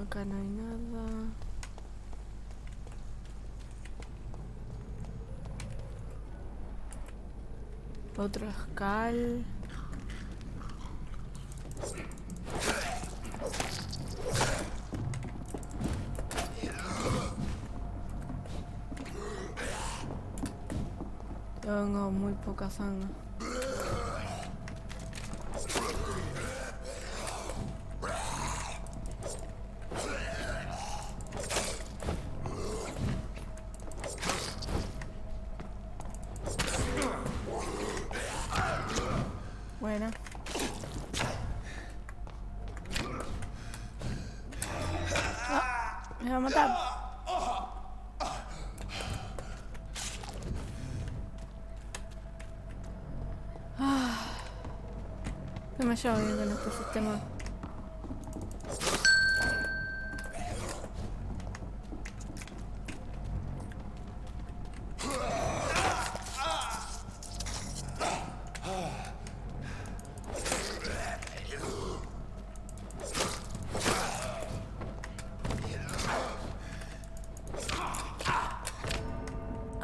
Acá no hay nada. Otro escal. Tengo muy poca sangre. Buena. Ah, me va a matar. No me llevo bien con este sistema.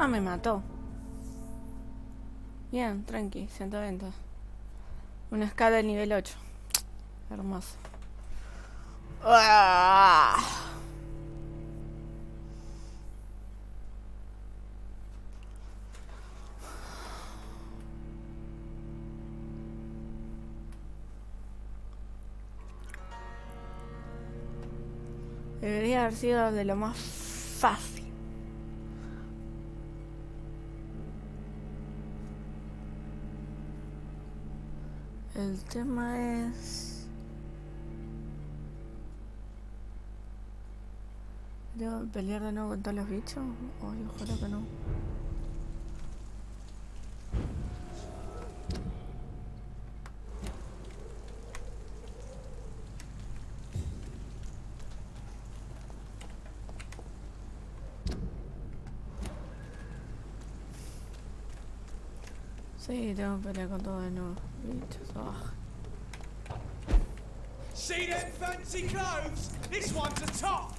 Ah, me mató. Bien, tranqui, 120. Una escala de nivel 8. Hermoso. ¡Ah! Debería haber sido de lo más fácil. El tema es... ¿Debo pelear de nuevo con todos los bichos? Ay, ojalá que no. Sí, tengo que pelear con todos de nuevo. Bichos, See them fancy clothes? This one's a top!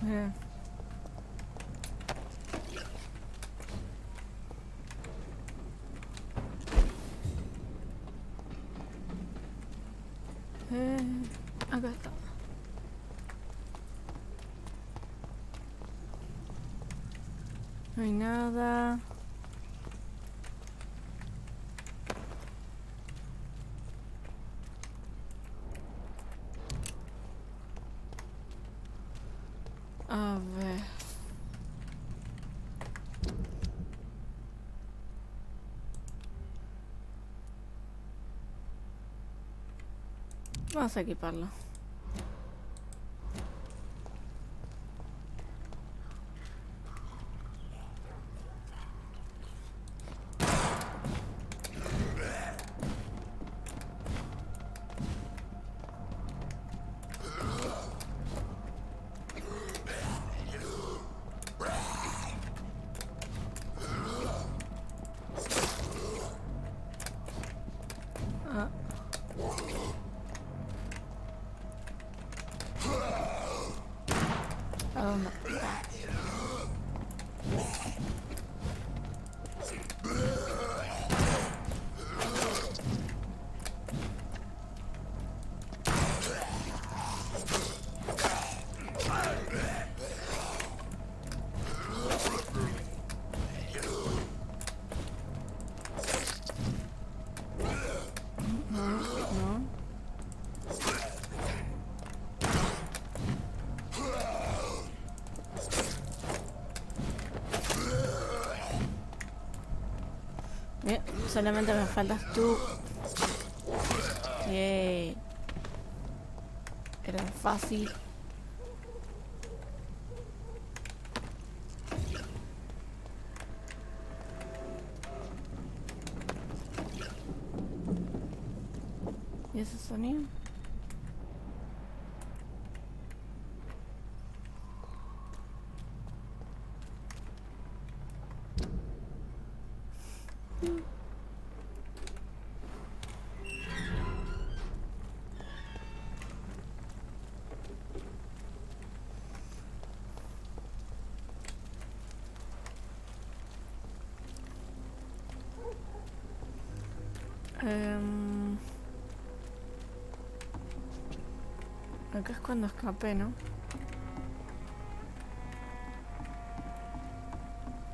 Bien. Acá está. No hay nada. A ver. Vamos a equiparlo. ¿A dónde? Bien, solamente me faltas tú. Yay. Era fácil. ¿Y ese sonido? Acá es cuando escapé, ¿no?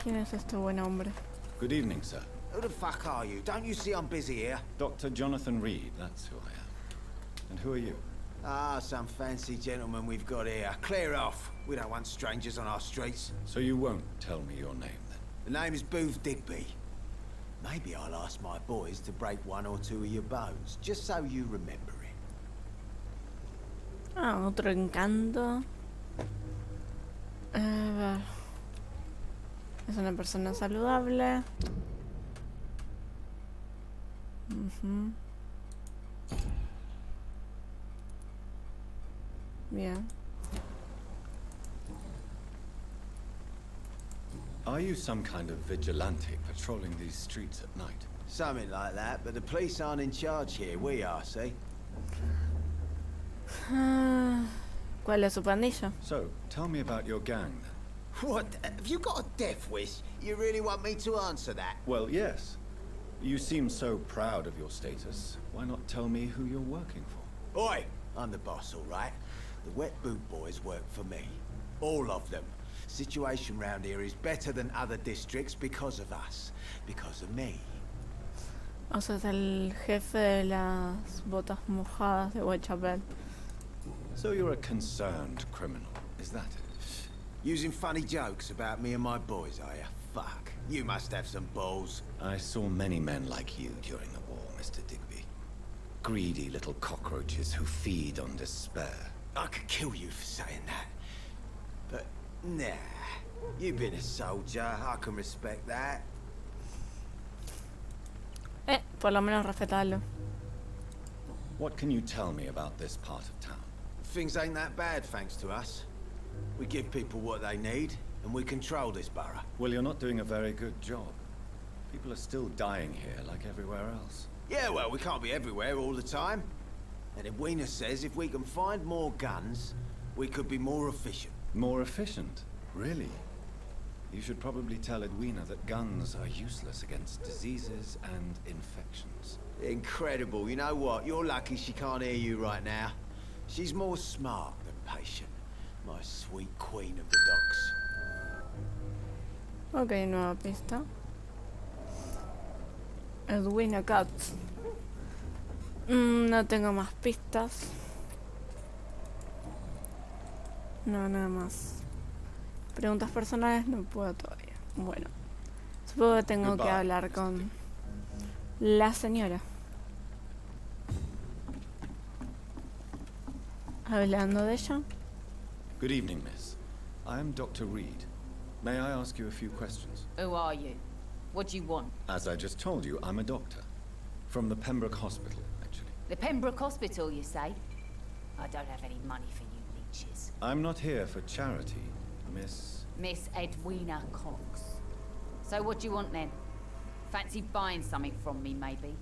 ¿Quién es este buen hombre? Good evening, sir. Who the fuck are you? Don't you see I'm busy here? Dr. Jonathan Reed, that's who I am. And who are you? Ah, some fancy gentleman we've got here. Clear off. We don't want strangers on our streets. So you won't tell me your name, then? The name is Booth Digby. Maybe I'll ask my boys to break one or two of your bones, just so you remember it. Ah, otro encanto. A ver. Es una persona saludable. Bien. Are you some kind of vigilante patrolling these streets at night? Something like that, but the police aren't in charge here. We are, see? ¿Cuál es su pandilla? So, tell me about your gang, then. What? Have you got a death wish? You really want me to answer that? Well, yes. You seem so proud of your status. Why not tell me who you're working for? Oi! I'm the boss, all right? The Wet Boot Boys work for me. All of them. Situation round here is better than other districts because of us. Because of me. O sea, es el jefe de las botas mojadas de Whitechapel. So you're a concerned criminal, is that it? Using funny jokes about me and my boys, are you? Fuck. You must have some balls. I saw many men like you during the war, Mr. Digby. Greedy little cockroaches who feed on despair. I could kill you for saying that. But, nah. You've been a soldier. I can respect that. Por lo menos respetalo. What can you tell me about this part of town? Things ain't that bad, thanks to us. We give people what they need, and we control this borough. Well, you're not doing a very good job. People are still dying here like everywhere else. Yeah, well, we can't be everywhere all the time. And Edwina says if we can find more guns, we could be more efficient. More efficient? Really? You should probably tell Edwina that guns are useless against diseases and infections. Incredible. You know what? You're lucky she can't hear you right now. She's more smart than patient. My sweet queen of the docks. Ok, nueva pista. Edwina Katz. No tengo más pistas. No, nada más. Preguntas personales no puedo todavía. Bueno, supongo que tengo que hablar con la señora. Hablando de ella. Good evening, miss. I am Dr. Reed. May I ask you a few questions? Who are you? What do you want? As I just told you, I'm a doctor. From the Pembroke Hospital, actually. The Pembroke Hospital, you say? I don't have any money for you leeches. I'm not here for charity, Miss... Miss Edwina Cox. So what do you want then? Fancy buying something from me, maybe?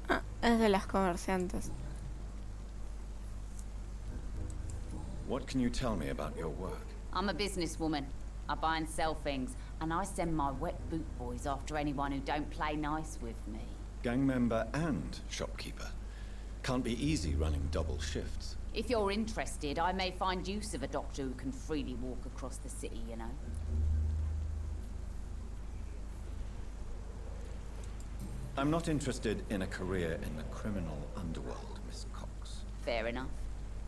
Ah, es de las comerciantes. What can you tell me about your work? I'm a businesswoman. I buy and sell things, and I send my wet boot boys after anyone who don't play nice with me. Gang member and shopkeeper. Can't be easy running double shifts. If you're interested, I may find use of a doctor who can freely walk across the city, you know. I'm not interested in a career in the criminal underworld, Miss Cox. Fair enough.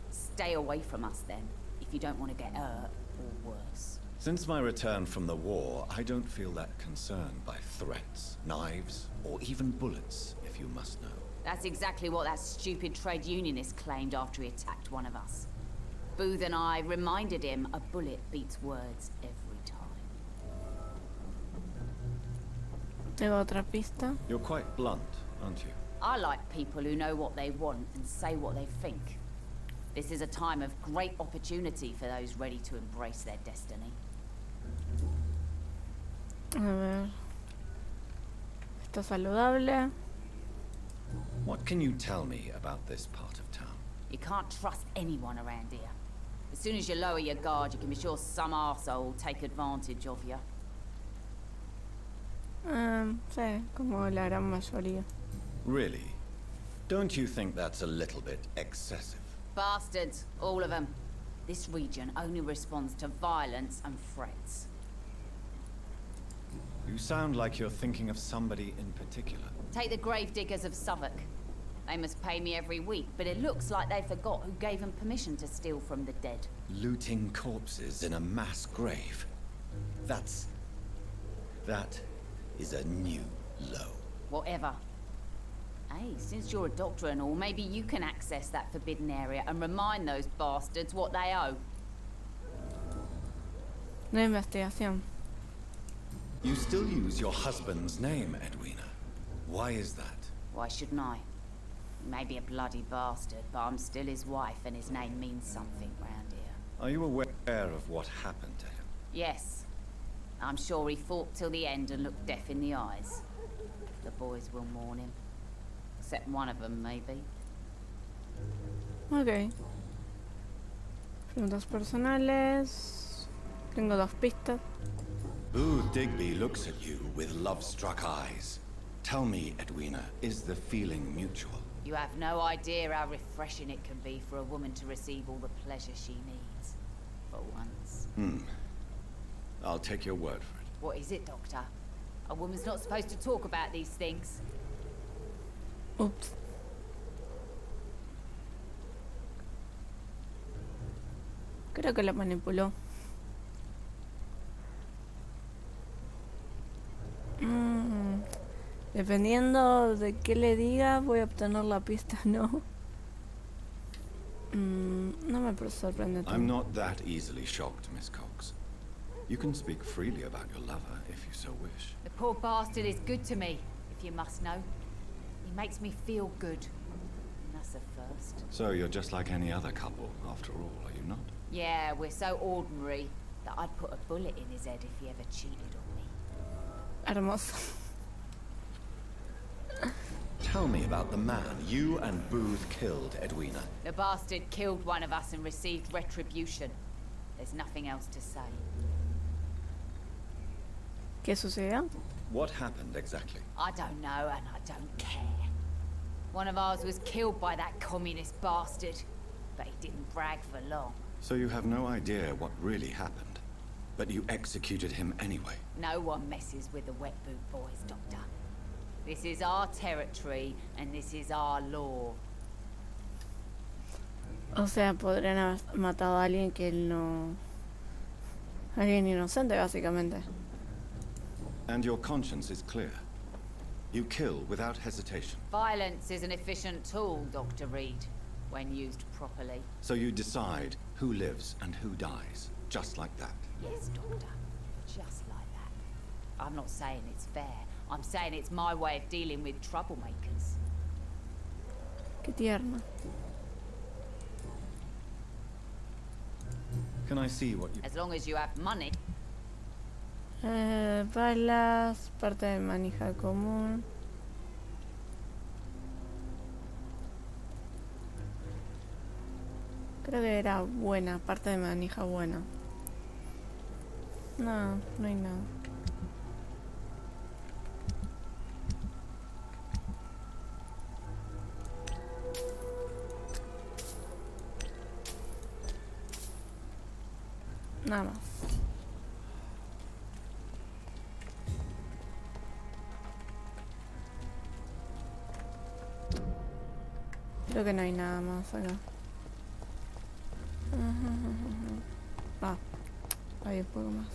Stay away from us then, if you don't want to get hurt or worse. Since my return from the war, I don't feel that concerned by threats, knives, or even bullets, if you must know. That's exactly what that stupid trade unionist claimed after he attacked one of us. Booth and I reminded him a bullet beats words every time. Tengo otra pista. You're quite blunt, aren't you? I like people who know what they want and say what they think. This is a time of great opportunity for those ready to embrace their destiny. A ver. Está saludable. What can you tell me about this part of town? You can't trust anyone around here. As soon as you lower your guard, you can be sure some arsehole will take advantage of you. Sí, como la gran mayoría. Really? Don't you think that's a little bit excessive? Bastards, all of them. This region only responds to violence and threats. You sound like you're thinking of somebody in particular. Take the gravediggers of Southwark. They must pay me every week, but it looks like they forgot who gave them permission to steal from the dead. Looting corpses in a mass grave. That is a new low. Whatever. Hey, since you're a doctor and all, maybe you can access that forbidden area and remind those bastards what they owe. Una investigación. You still use your husband's name, Edwina. Why is that? Why shouldn't I? He may be a bloody bastard, but I'm still his wife and his name means something round here. Are you aware of what happened to him? Yes. I'm sure he fought till the end and looked death in the eyes. The boys will mourn him. Except one of them, maybe. Ok. Preguntas personales. Tengo 2 pistas. Booth Digby looks at you with love-struck eyes. Tell me, Edwina, is the feeling mutual? You have no idea how refreshing it can be for a woman to receive all the pleasure she needs. For once. I'll take your word for it. What is it, Doctor? A woman's not supposed to talk about these things. Ups. Creo que la manipuló. Dependiendo de qué le diga, voy a obtener la pista, ¿no? No me sorprende tanto. I'm not that easily shocked, Miss Cox. You can speak freely about your lover if you so wish. The poor bastard is good to me, if you must know. He makes me feel good. And that's a first. So you're just like any other couple, after all, are you not? Yeah, we're so ordinary that I'd put a bullet in his head if he ever cheated on me. Hermoso. Tell me about the man you and Booth killed, Edwina. The bastard killed one of us and received retribution. There's nothing else to say. ¿Qué sucedió? What happened exactly? I don't know and I don't care. One of ours was killed by that communist bastard, but he didn't brag for long. So you have no idea what really happened, but you executed him anyway. No one messes with the Wet Boot Boys, Doctor. This is our territory and this is our law. O sea, podrían haber matado a alguien que él no... Alguien inocente, básicamente. And your conscience is clear. You kill without hesitation. Violence is an efficient tool, Dr. Reed, when used properly. So you decide who lives and who dies, just like that. Yes, Doctor. Just like that. I'm not saying it's fair. I'm saying it's my way of dealing with troublemakers. Qué tierno. Can I see what you... As long as you have money. Balas, parte de manija común. Creo que era buena, parte de manija buena. No, no hay nada. Nada más. Creo que no hay nada más acá. Ah, hay un poco más.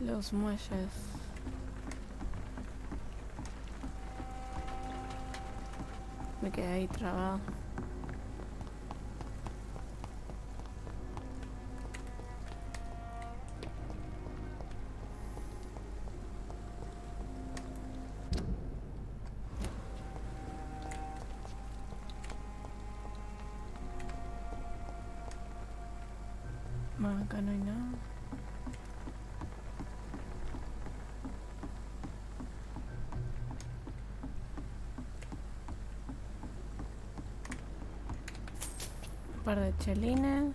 Los muelles. Me quedé ahí trabado. Bueno, acá no hay nada. Un par de chelines.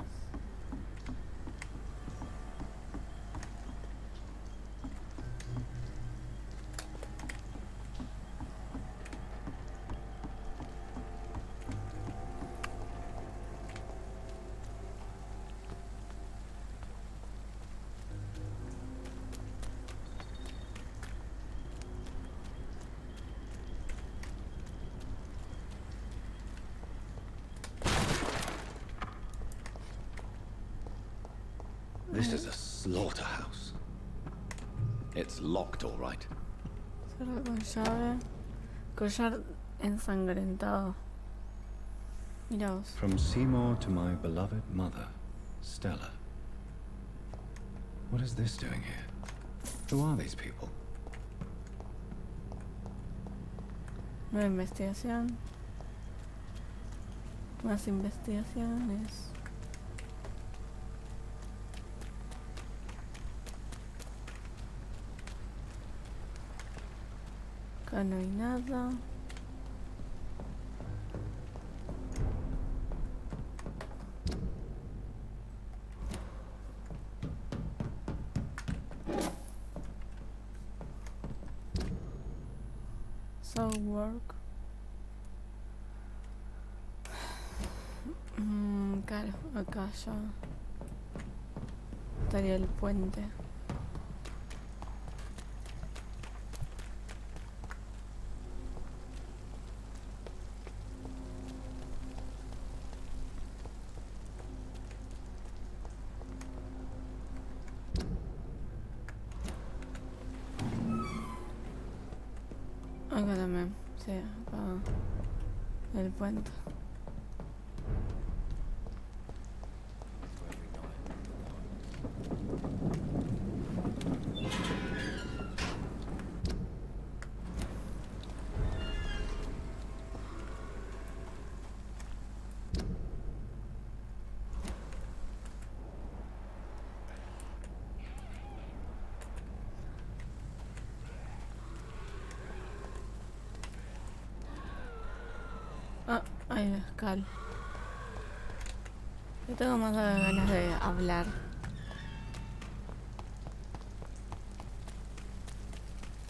This is a slaughterhouse. It's locked, all right. Cerra con llave. Collar ensangrentado. Mira vos. From Seymour to my beloved mother, Stella. What is this doing here? Who are these people? Nueva investigación. Más investigaciones. Acá no hay nada. So work. Claro, acá ya estaría el puente. Acá también, sí, acá el puente. Ah, hay un escal. Yo tengo más ganas de hablar.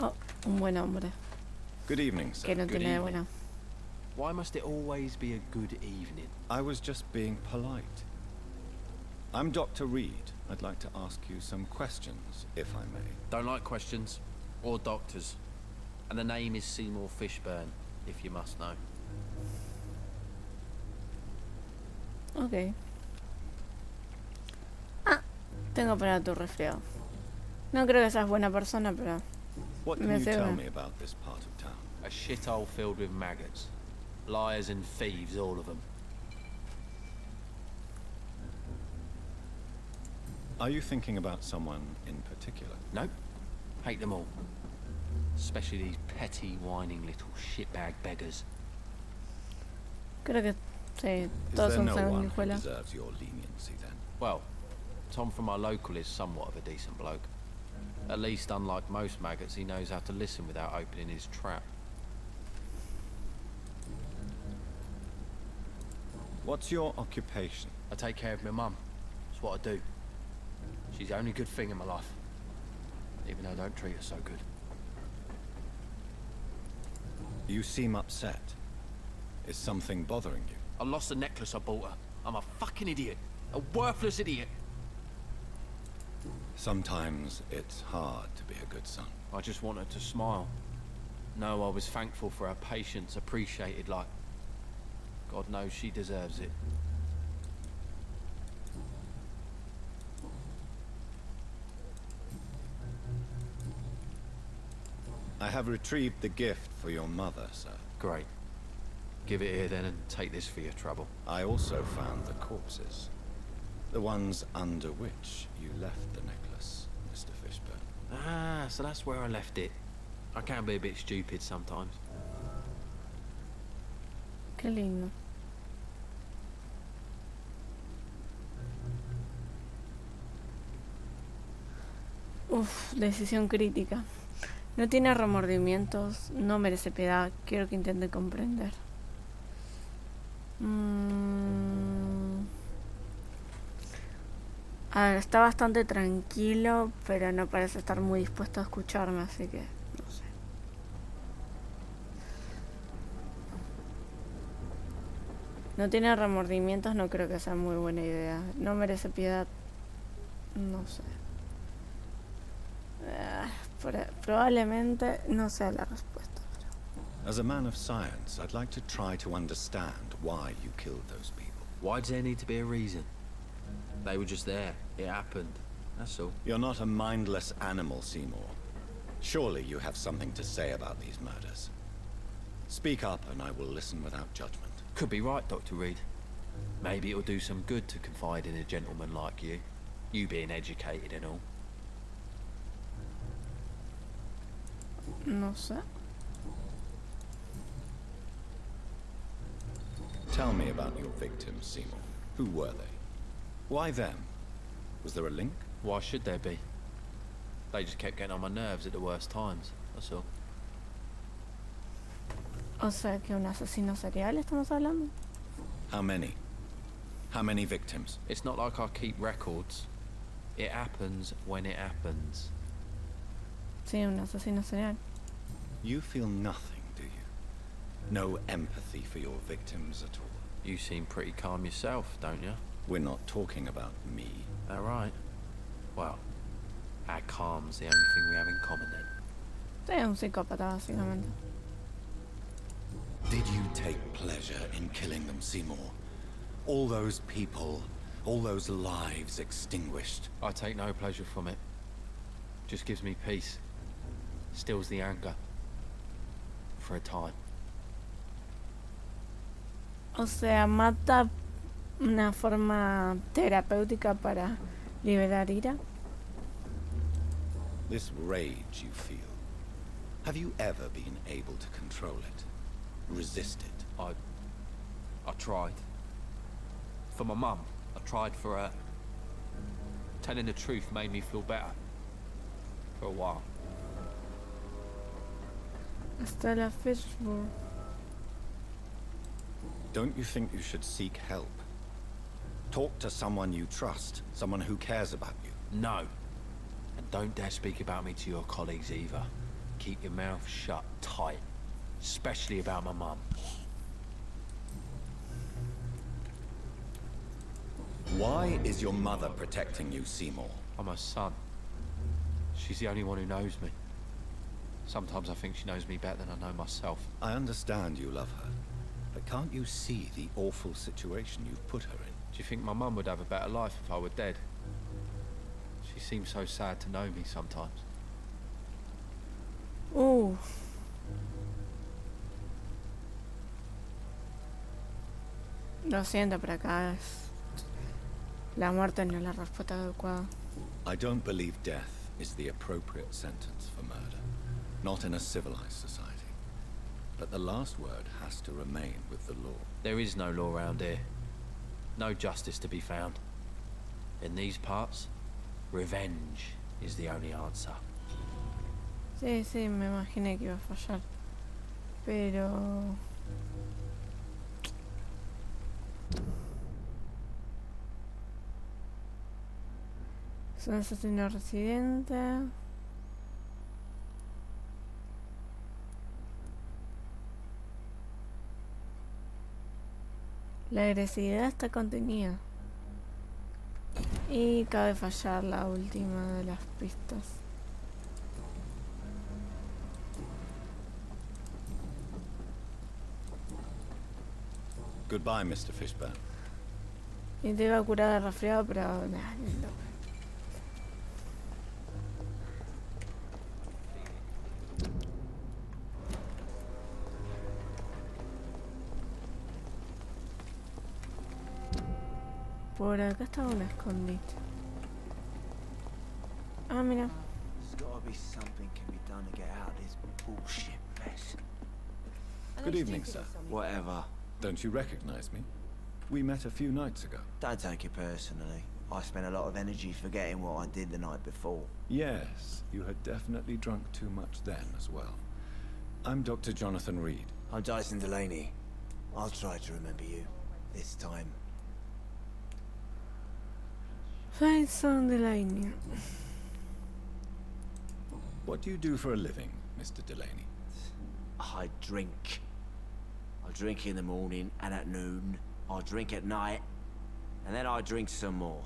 Oh, un buen hombre. Good evening, sir. Que no Good tiene de evening. buena. Why must it always be a good evening? I was just being polite. I'm Dr. Reed. I'd like to ask you some questions, if I may. Don't like questions. Or doctors. And the name is Seymour Fishburne, if you must know. Ok. Ah, tengo para tu resfriado. No creo que seas buena persona, pero What can Me you sirve. tell me about this part of town? A shithole filled with maggots. Liars and thieves, all of them. Are you thinking about someone in particular? Nope. Hate them all. Especially these petty, whining little shitbag beggars. creo que sí, Is todos there son no one who sanguijuelas. deserves your leniency then? Well, Tom from our local is somewhat of a decent bloke. At least, unlike most maggots, he knows how to listen without opening his trap. What's your occupation? I take care of my mum. It's what I do. She's the only good thing in my life. Even though I don't treat her so good. You seem upset. Is something bothering you? I lost the necklace I bought her. I'm a fucking idiot. A worthless idiot. Sometimes it's hard to be a good son. I just want her to smile. No, I was thankful for her patience, appreciated like... God knows she deserves it. I have retrieved the gift for your mother, sir. Great. Give it here then and take this for your trouble. I also found the corpses. The ones under which you left the necklace, Mr. Fishburne. Ah, so that's where I left it. I can be a bit stupid sometimes. Qué lindo. Uf, decisión crítica. No tiene remordimientos, no merece piedad. Quiero que intente comprender. A ver, está bastante tranquilo, pero no parece estar muy dispuesto a escucharme, así que no sé. No tiene remordimientos, no creo que sea muy buena idea. No merece piedad, no sé. Probablemente no sea la respuesta. As a man of science, I'd like to try to understand why you killed those people. Why does there need to be a reason? They were just there. It happened. That's all. You're not a mindless animal, Seymour. Surely you have something to say about these murders. Speak up and I will listen without judgment. Could be right, Dr. Reed. Maybe it'll do some good to confide in a gentleman like you. You being educated and all. No sé. Tell me about your victims, Seymour. Who were they? Why them? Was there a link? Why should there be? They just kept getting on my nerves at the worst times, that's all. O sea que un asesino serial estamos hablando. How many? How many victims? It's not like I keep records. It happens when it happens. Sí, un asesino serial. You feel nothing, do you? No empathy for your victims at all? You seem pretty calm yourself, don't you? We're not talking about me. All right. Well, our calm's the only thing we have in common then. Sí, un psicópata, básicamente. Did you take pleasure in killing them, Seymour? All those people, all those lives extinguished. I take no pleasure from it. Just gives me peace. Stills the anger. For a time. O sea, mata una forma terapéutica para liberar ira. This rage you feel, have you ever been able to control it? Resist it? I tried. For my mum. I tried for her. Telling the truth made me feel better. For a while. Hasta la fishbowl. Don't you think you should seek help? Talk to someone you trust, someone who cares about you. No. And don't dare speak about me to your colleagues either. Keep your mouth shut tight. Especially about my mum. Why is your mother protecting you, Seymour? I'm her son. She's the only one who knows me. Sometimes I think she knows me better than I know myself. I understand you love her, but can't you see the awful situation you've put her in? Do you think my mum would have a better life if I were dead? She seems so sad to know me sometimes. Lo siento, pero acá es... La muerte no es la respuesta adecuada. I don't believe death is the appropriate sentence for murder. Not in a civilized society. But the last word has to remain with the law. There is no law around here. No justice to be found. In these parts, revenge is the only answer. Sí, sí, me imaginé que iba a fallar. Pero... Es un asesino residente. La agresividad está contenida. Y cabe fallar la última de las pistas. Goodbye, Mr. Fishburne. Y te iba a curar de resfriado, pero... Nah, ni loco. Por acá estaba un escondite. Ah, mira. There's gotta be something can be done to get out of this bullshit mess. Good evening, sir. Whatever. Don't you recognize me? We met a few nights ago. Don't take it personally. I spent a lot of energy forgetting what I did the night before. Yes, you had definitely drunk too much then as well. I'm Dr. Jonathan Reed. I'm Dyson Delaney. I'll try to remember you. This time. Jason Delaney. What do you do for a living, Mr. Delaney? I drink. I drink in the morning and at noon. I drink at night. And then I drink some more.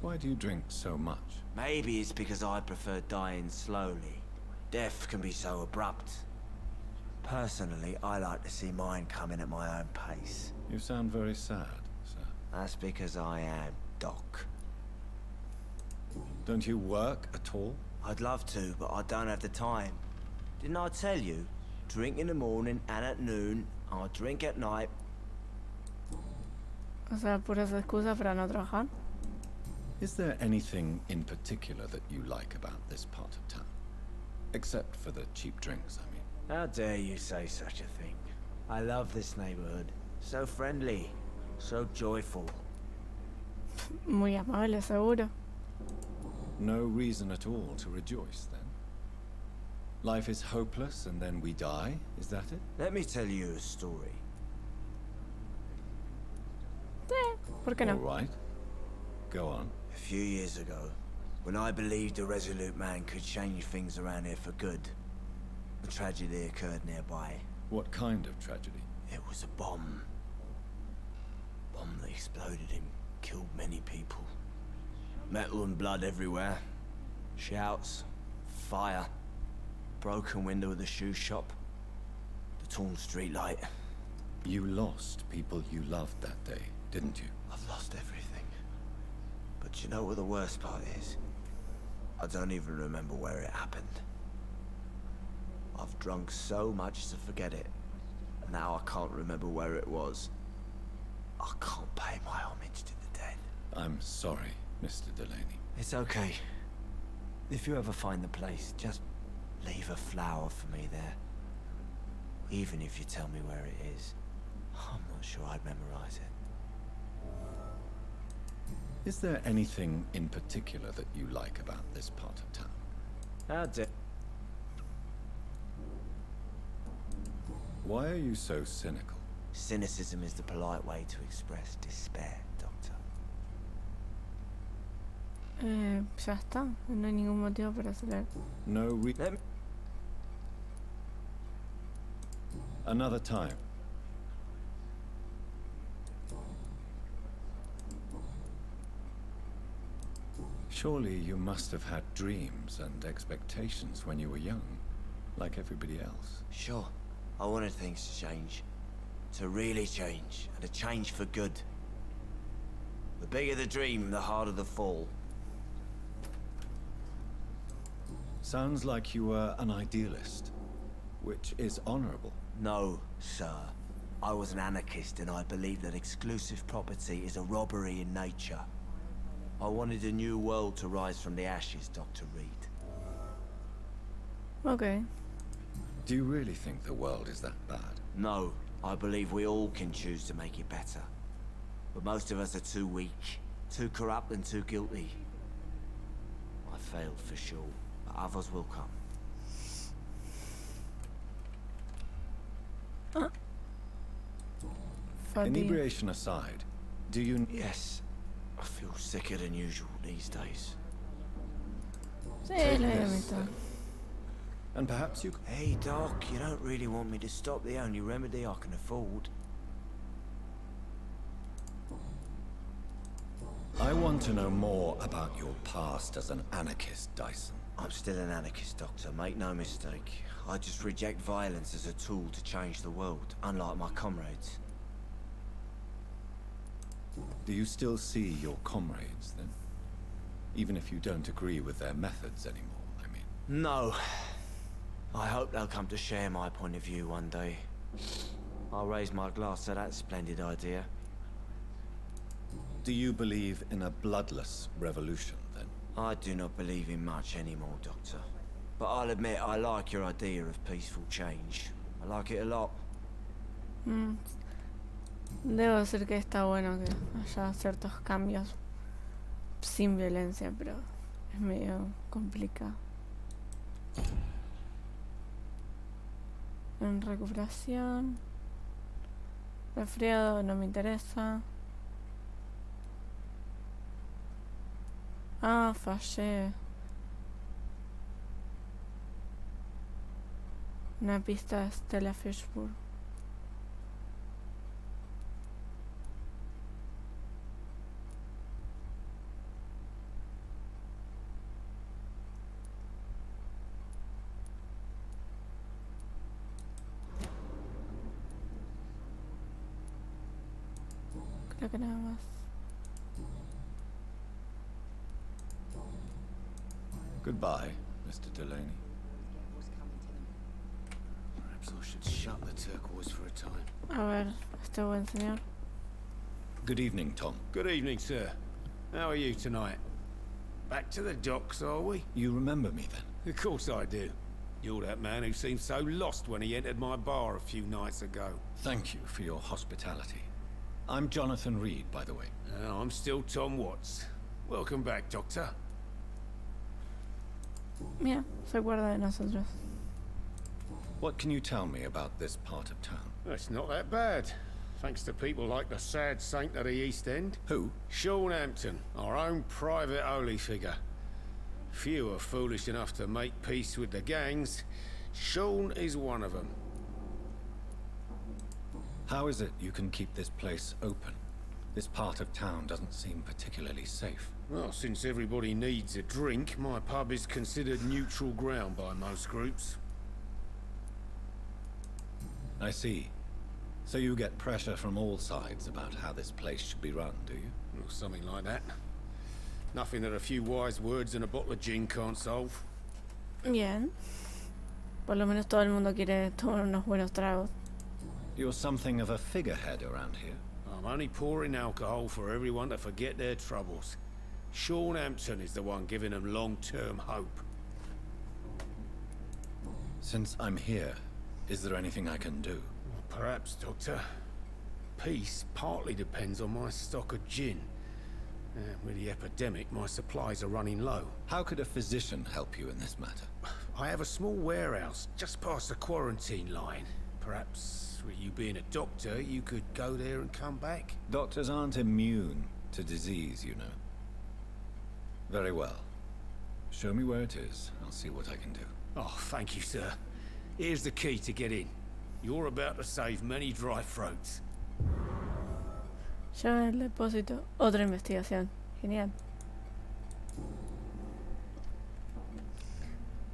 Why do you drink so much? Maybe it's because I prefer dying slowly. Death can be so abrupt. Personally, I like to see mine coming at my own pace. You sound very sad, sir. That's because I am Doc. Don't you work at all? I'd love to, but I don't have the time. Didn't I tell you? Drink in the morning and at noon. I drink at night. O sea, puras excusas para no trabajar. Is there anything in particular that you like about this part of town? Except for the cheap drinks, I mean. How dare you say such a thing? I love this neighborhood. So friendly. So joyful. Muy amable, seguro. No reason at all to rejoice, then? Life is hopeless and then we die, is that it? Let me tell you a story. ¿Por qué no? All right. Go on. A few years ago, when I believed a resolute man could change things around here for good, a tragedy occurred nearby. What kind of tragedy? It was a bomb. Bomb that exploded and killed many people. Metal and blood everywhere. Shouts, fire, broken window of the shoe shop, the torn street light. You lost people you loved that day, didn't you? I've lost everything. But you know what the worst part is? I don't even remember where it happened. I've drunk so much to forget it. Now I can't remember where it was. I can't pay my homage to the dead. I'm sorry, Mr. Delaney. It's okay. If you ever find the place, just leave a flower for me there. Even if you tell me where it is. I'm not sure I'd memorize it. Is there anything in particular that you like about this part of town? How dare... Why are you so cynical? Cynicism is the polite way to express despair, Doctor. Ya está. No hay ningún motivo para acelerar. No Let me... Another time. Surely you must have had dreams and expectations when you were young, like everybody else. Sure. I wanted things to change. To really change, and to change for good. The bigger the dream, the harder the fall. Sounds like you were an idealist, which is honorable. No, sir. I was an anarchist and I believed that exclusive property is a robbery in nature. I wanted a new world to rise from the ashes, Dr. Reed. Okay. Do you really think the world is that bad? No, I believe we all can choose to make it better. But most of us are too weak, too corrupt and too guilty. I failed for sure, but others will come. Fatiga. Inebriation aside, do you... Yes, I feel sicker than usual these days. Sí, es la Yes. mitad. And perhaps you... Hey, Doc, you don't really want me to stop the only remedy I can afford. I want to know more about your past as an anarchist, Dyson. I'm still an anarchist, Doctor, make no mistake. I just reject violence as a tool to change the world, unlike my comrades. Do you still see your comrades, then? Even if you don't agree with their methods anymore, I mean. No. I hope they'll come to share my point of view one day. I'll raise my glass to that splendid idea. Do you believe in a bloodless revolution, then? I do not believe in much anymore, Doctor. But I'll admit I like your idea of peaceful change. I like it a lot. Debo decir que está bueno que haya ciertos cambios sin violencia, pero es medio complicado. En recuperación. Resfriado no me interesa. Ah, fallé. Una pista de Stella Fishburne. Creo que nada más. Goodbye, Mr. Delaney. Perhaps I should shut the turquoise for a time. A ver, este buen señor. Good evening, Tom. Good evening, sir. How are you tonight? Back to the docks, are we? You remember me then? Of course I do. You're that man who seemed so lost when he entered my bar a few nights ago. Thank you for your hospitality. I'm Jonathan Reed, by the way. I'm still Tom Watts. Welcome back, Doctor. Mira, se acuerda de nosotros. What can you tell me about this part of town? It's not that bad. Thanks to people like the sad saint of the East End. Who? Sean Hampton, our own private holy figure. Few are foolish enough to make peace with the gangs. Sean is one of them. How is it you can keep this place open? This part of town doesn't seem particularly safe. Well, since everybody needs a drink, my pub is considered neutral ground by most groups. I see. So you get pressure from all sides about how this place should be run, do you? Or something like that. Nothing that a few wise words and a bottle of gin can't solve. Bien. Por lo menos todo el mundo quiere tomar unos buenos tragos. You're something of a figurehead around here. I'm only pouring alcohol for everyone to forget their troubles. Sean Hampton is the one giving them long-term hope. Since I'm here, is there anything I can do? Perhaps, Doctor. Peace partly depends on my stock of gin. With the epidemic, my supplies are running low. How could a physician help you in this matter? I have a small warehouse just past the quarantine line. Perhaps, with you being a doctor, you could go there and come back? Doctors aren't immune to disease, you know. Very well. Show me where it is. I'll see what I can do. Oh, thank you, sir. Here's the key to get in. You're about to save many dry throats. Ya en el depósito, otra investigación. Genial.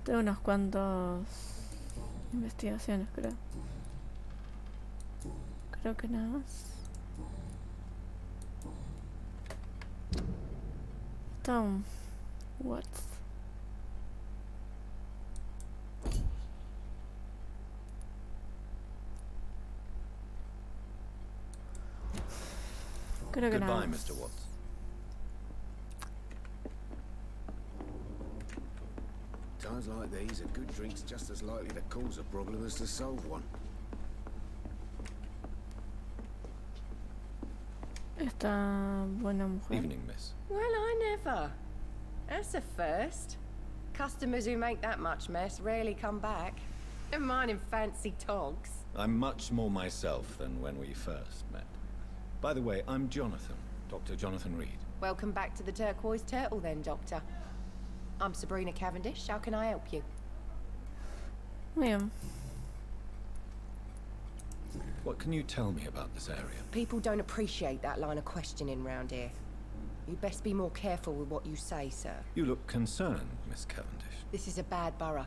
Tengo unos cuantos investigaciones, creo. Creo que nada más. Tom Watts. Creo que nada Goodbye, más. Mr. Watts. Times like these, a good drink's just as likely to cause a problem as to solve one. Esta buena mujer. Evening, miss. Well, I never. That's a first. Customers who make that much mess rarely come back. Never mind in fancy togs. I'm much more myself than when we first met. By the way, I'm Jonathan, Dr. Jonathan Reed. Welcome back to the Turquoise Turtle then, Doctor. I'm Sabrina Cavendish. How can I help you? Bien. What can you tell me about this area? People don't appreciate that line of questioning round here. You'd best be more careful with what you say, sir. You look concerned, Miss Cavendish. This is a bad borough.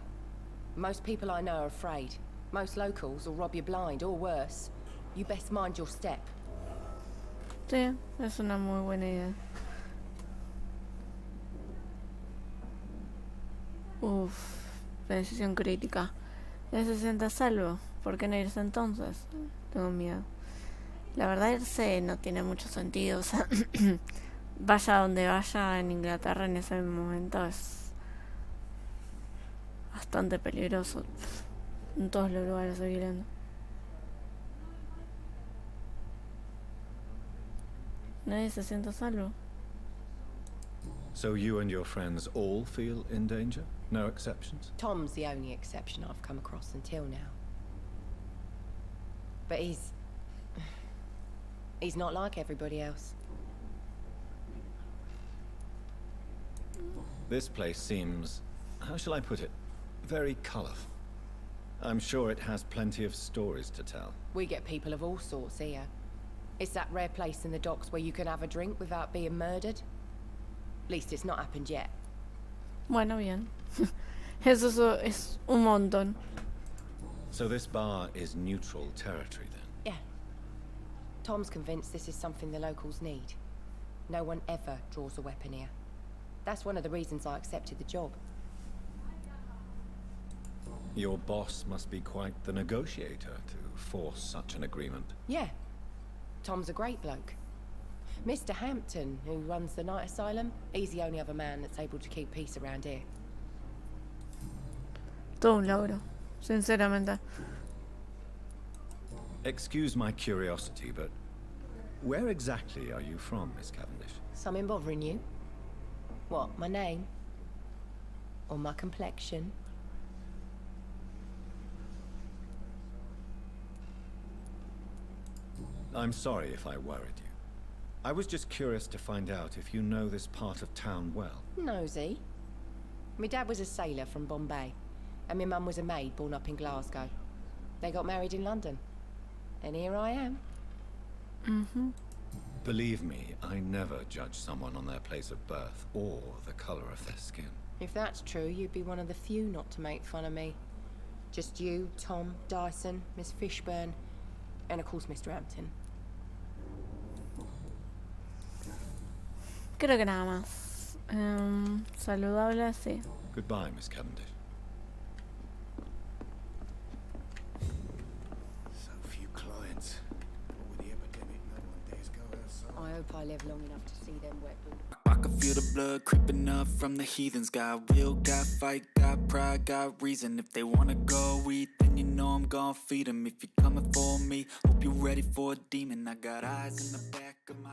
Most people I know are afraid. Most locals will rob you blind, or worse. You best mind your step. Sí, es una muy buena idea. Uf, decisión crítica. Ya se siente a salvo. ¿Por qué no irse entonces? Tengo miedo. La verdad, irse no tiene mucho sentido. O sea, vaya donde vaya en Inglaterra en ese momento es bastante peligroso. En todos los lugares estoy viendo. Nadie se siente a salvo. So you and your friends all feel in danger? No exceptions? Tom's the only exception I've come across until now. But he's not like everybody else. This place seems, how shall I put it, very colorful. I'm sure it has plenty of stories to tell. We get people of all sorts here. It's that rare place in the docks where you can have a drink without being murdered. At least it's not happened yet. Bueno, bien. Eso es un montón. So this bar is neutral territory then? Yeah. Tom's convinced this is something the locals need. No one ever draws a weapon here. That's one of the reasons I accepted the job. Your boss must be quite the negotiator to force such an agreement. Yeah. Tom's a great bloke. Mr. Hampton, who runs the night asylum, he's the only other man that's able to keep peace around here. Todo un logro, sinceramente. Excuse my curiosity, but where exactly are you from, Miss Cavendish? Something bothering you? What, my name? Or my complexion? I'm sorry if I worried you. I was just curious to find out if you know this part of town well. Nosy. My dad was a sailor from Bombay, and my mum was a maid born up in Glasgow. They got married in London. And here I am. Mm-hmm. Believe me, I never judge someone on their place of birth or the color of their skin. If that's true, you'd be one of the few not to make fun of me. Just you, Tom, Dyson, Miss Fishburne, and of course Mr. Hampton. Creo que nada más. Saludable, sí. Goodbye, Miss Cavendish. So few clients. With the epidemic, no one dares go outside. I hope I live long enough to see them wet boots. I can feel the blood creeping up from the heathens. Got will, got fight, got pride, got reason. If they wanna go eat, then you know I'm gon' feed them. If you're coming for me, hope you're ready for a demon. I got eyes in the back of my